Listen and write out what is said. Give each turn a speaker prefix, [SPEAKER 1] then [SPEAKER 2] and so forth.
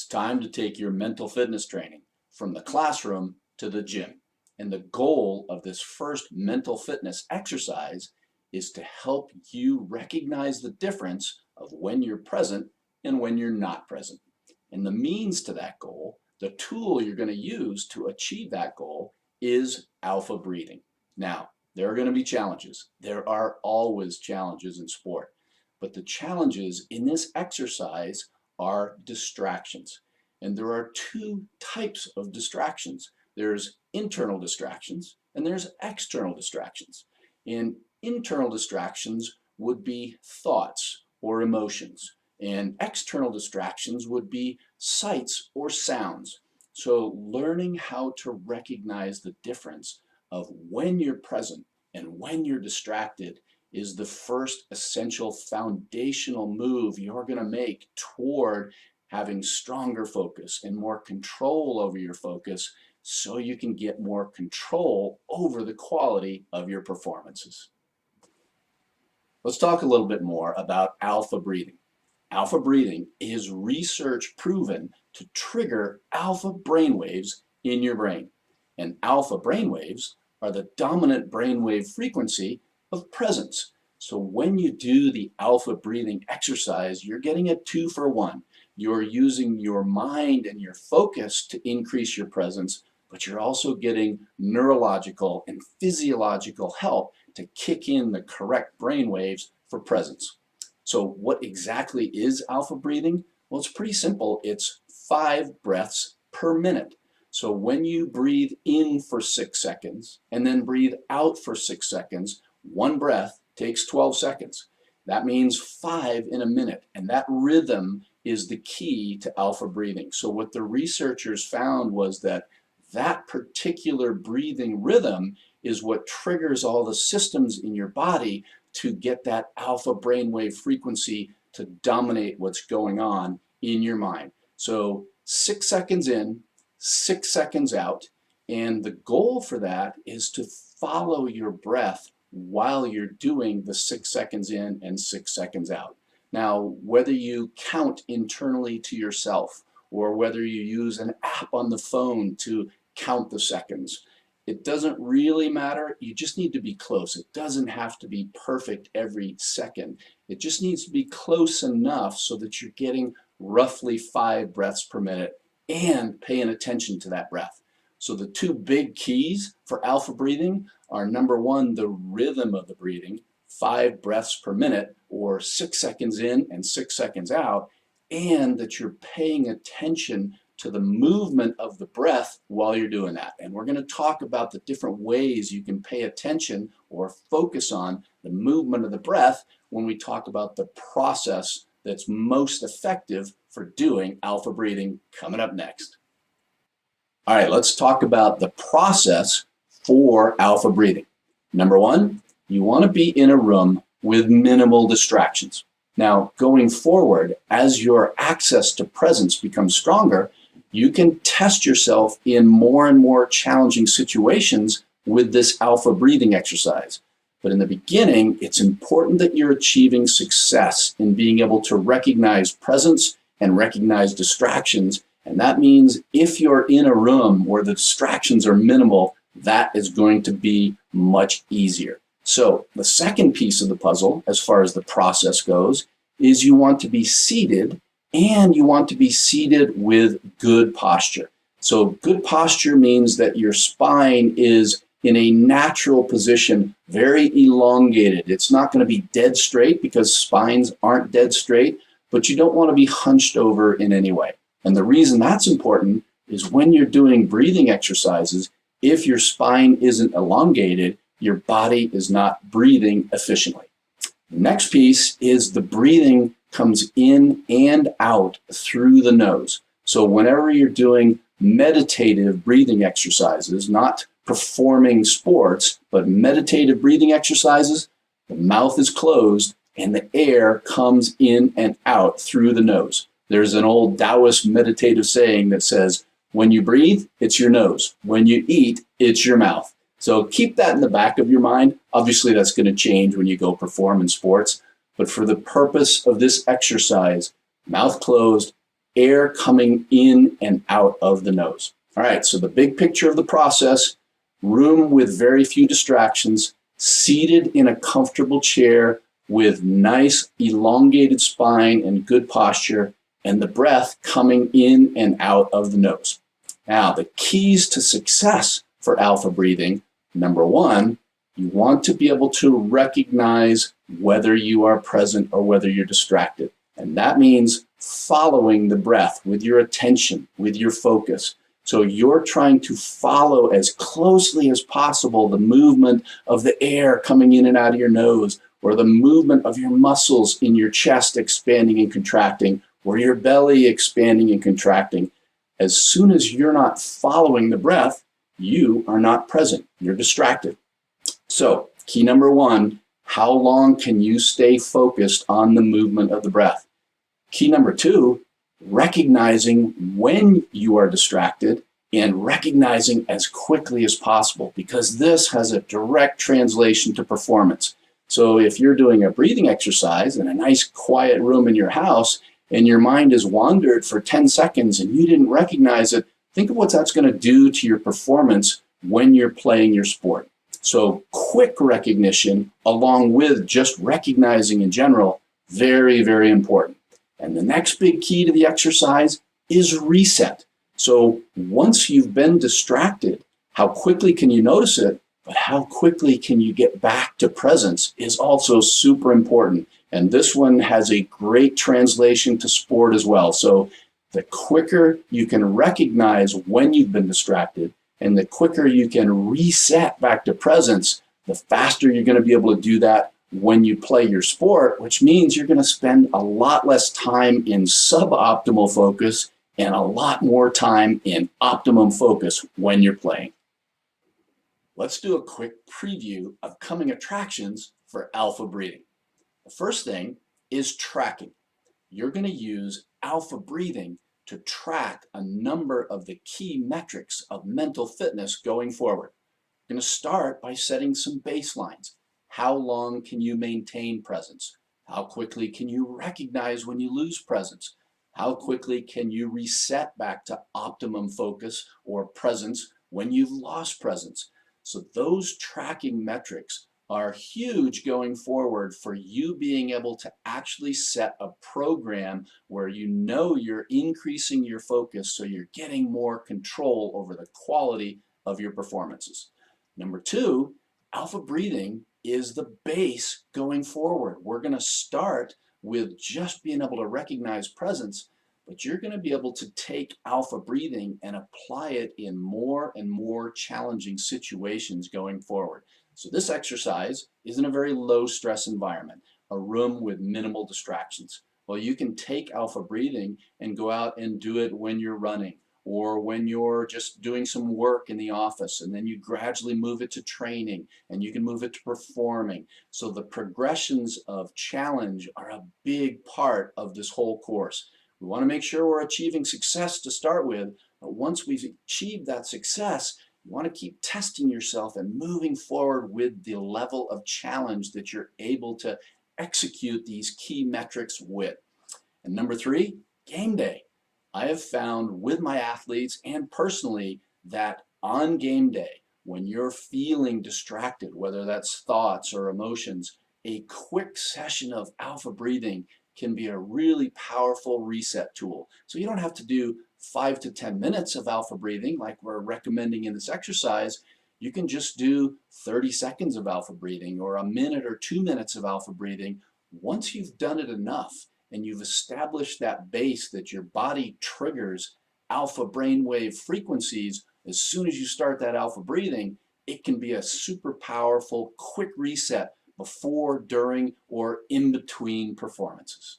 [SPEAKER 1] It's time to take your mental fitness training from the classroom to the gym. And the goal of this first mental fitness exercise is to help you recognize the difference of when you're present and when you're not present. And the means to that goal, the tool you're going to use to achieve that goal, is alpha breathing. Now, there are going to be challenges. There are always challenges in sport. But the challenges in this exercise are distractions. And there are two types of distractions. There's internal distractions and there's external distractions. And internal distractions would be thoughts or emotions. And external distractions would be sights or sounds. So learning how to recognize the difference of when you're present and when you're distracted is the first essential foundational move you're going to make toward having stronger focus and more control over your focus so you can get more control over the quality of your performances. Let's talk a little bit more about alpha breathing. Alpha breathing is research proven to trigger alpha brainwaves in your brain. And alpha brainwaves are the dominant brainwave frequency of presence. So when you do the alpha breathing exercise, you're getting a 2-for-1. You're using your mind and your focus to increase your presence, but you're also getting neurological and physiological help to kick in the correct brain waves for presence. So what exactly is alpha breathing? Well, it's pretty simple. It's 5 breaths per minute. So when you breathe in for 6 seconds and then breathe out for 6 seconds, one breath takes 12 seconds. That means 5 in a minute. And that rhythm is the key to alpha breathing. So what the researchers found was that that particular breathing rhythm is what triggers all the systems in your body to get that alpha brainwave frequency to dominate what's going on in your mind. So 6 seconds in, 6 seconds out, and the goal for that is to follow your breath while you're doing the 6 seconds in and 6 seconds out. Now, whether you count internally to yourself or whether you use an app on the phone to count the seconds, it doesn't really matter. You just need to be close. It doesn't have to be perfect every second. It just needs to be close enough so that you're getting roughly 5 breaths per minute and paying attention to that breath. So the two big keys for alpha breathing are, number one, the rhythm of the breathing, 5 breaths per minute or 6 seconds in and 6 seconds out, and that you're paying attention to the movement of the breath while you're doing that. And we're going to talk about the different ways you can pay attention or focus on the movement of the breath when we talk about the process that's most effective for doing alpha breathing coming up next. All right, let's talk about the process for alpha breathing. Number one, you want to be in a room with minimal distractions. Now, going forward, as your access to presence becomes stronger, you can test yourself in more and more challenging situations with this alpha breathing exercise. But in the beginning, it's important that you're achieving success in being able to recognize presence and recognize distractions. And that means if you're in a room where the distractions are minimal, that is going to be much easier. So the second piece of the puzzle, as far as the process goes, is you want to be seated, and you want to be seated with good posture. So good posture means that your spine is in a natural position, very elongated. It's not going to be dead straight because spines aren't dead straight, but you don't want to be hunched over in any way. And the reason that's important is when you're doing breathing exercises, if your spine isn't elongated, your body is not breathing efficiently. The next piece is the breathing comes in and out through the nose. So whenever you're doing meditative breathing exercises, not performing sports, but meditative breathing exercises, the mouth is closed and the air comes in and out through the nose. There's an old Taoist meditative saying that says, when you breathe, it's your nose. When you eat, it's your mouth. So keep that in the back of your mind. Obviously, that's going to change when you go perform in sports. But for the purpose of this exercise, mouth closed, air coming in and out of the nose. All right, so the big picture of the process: room with very few distractions, seated in a comfortable chair with nice elongated spine and good posture, and the breath coming in and out of the nose. Now, the keys to success for alpha breathing: number one, you want to be able to recognize whether you are present or whether you're distracted. And that means following the breath with your attention, with your focus. So you're trying to follow as closely as possible the movement of the air coming in and out of your nose, or the movement of your muscles in your chest expanding and contracting, or your belly expanding and contracting. As soon as you're not following the breath, you are not present. You're distracted. So, key number one: how long can you stay focused on the movement of the breath? Key number two: recognizing when you are distracted and recognizing as quickly as possible, because this has a direct translation to performance. So if you're doing a breathing exercise in a nice quiet room in your house and your mind has wandered for 10 seconds and you didn't recognize it, think of what that's going to do to your performance when you're playing your sport. So quick recognition, along with just recognizing in general, very, very important. And the next big key to the exercise is reset. So once you've been distracted, how quickly can you notice it, but how quickly can you get back to presence is also super important. And this one has a great translation to sport as well. So the quicker you can recognize when you've been distracted, and the quicker you can reset back to presence, the faster you're going to be able to do that when you play your sport, which means you're going to spend a lot less time in suboptimal focus and a lot more time in optimum focus when you're playing. Let's do a quick preview of coming attractions for alpha breathing. The first thing is tracking. You're going to use alpha breathing to track a number of the key metrics of mental fitness going forward. You're going to start by setting some baselines. How long can you maintain presence? How quickly can you recognize when you lose presence? How quickly can you reset back to optimum focus or presence when you've lost presence? So those tracking metrics are huge going forward for you being able to actually set a program where you know you're increasing your focus, so you're getting more control over the quality of your performances. Number two, alpha breathing is the base going forward. We're going to start with just being able to recognize presence, but you're going to be able to take alpha breathing and apply it in more and more challenging situations going forward. So this exercise is in a very low stress environment, a room with minimal distractions. Well, you can take alpha breathing and go out and do it when you're running, or when you're just doing some work in the office, and then you gradually move it to training, and you can move it to performing. So the progressions of challenge are a big part of this whole course. We want to make sure we're achieving success to start with, but once we've achieved that success, you want to keep testing yourself and moving forward with the level of challenge that you're able to execute these key metrics with. And number three, game day. I have found with my athletes and personally that on game day, when you're feeling distracted, whether that's thoughts or emotions, a quick session of alpha breathing can be a really powerful reset tool. So you don't have to do 5 to 10 minutes of alpha breathing like we're recommending in this exercise. You can just do 30 seconds of alpha breathing or a minute or 2 minutes of alpha breathing. Once you've done it enough and you've established that base that your body triggers alpha brainwave frequencies, as soon as you start that alpha breathing, it can be a super powerful quick reset before, during, or in between performances.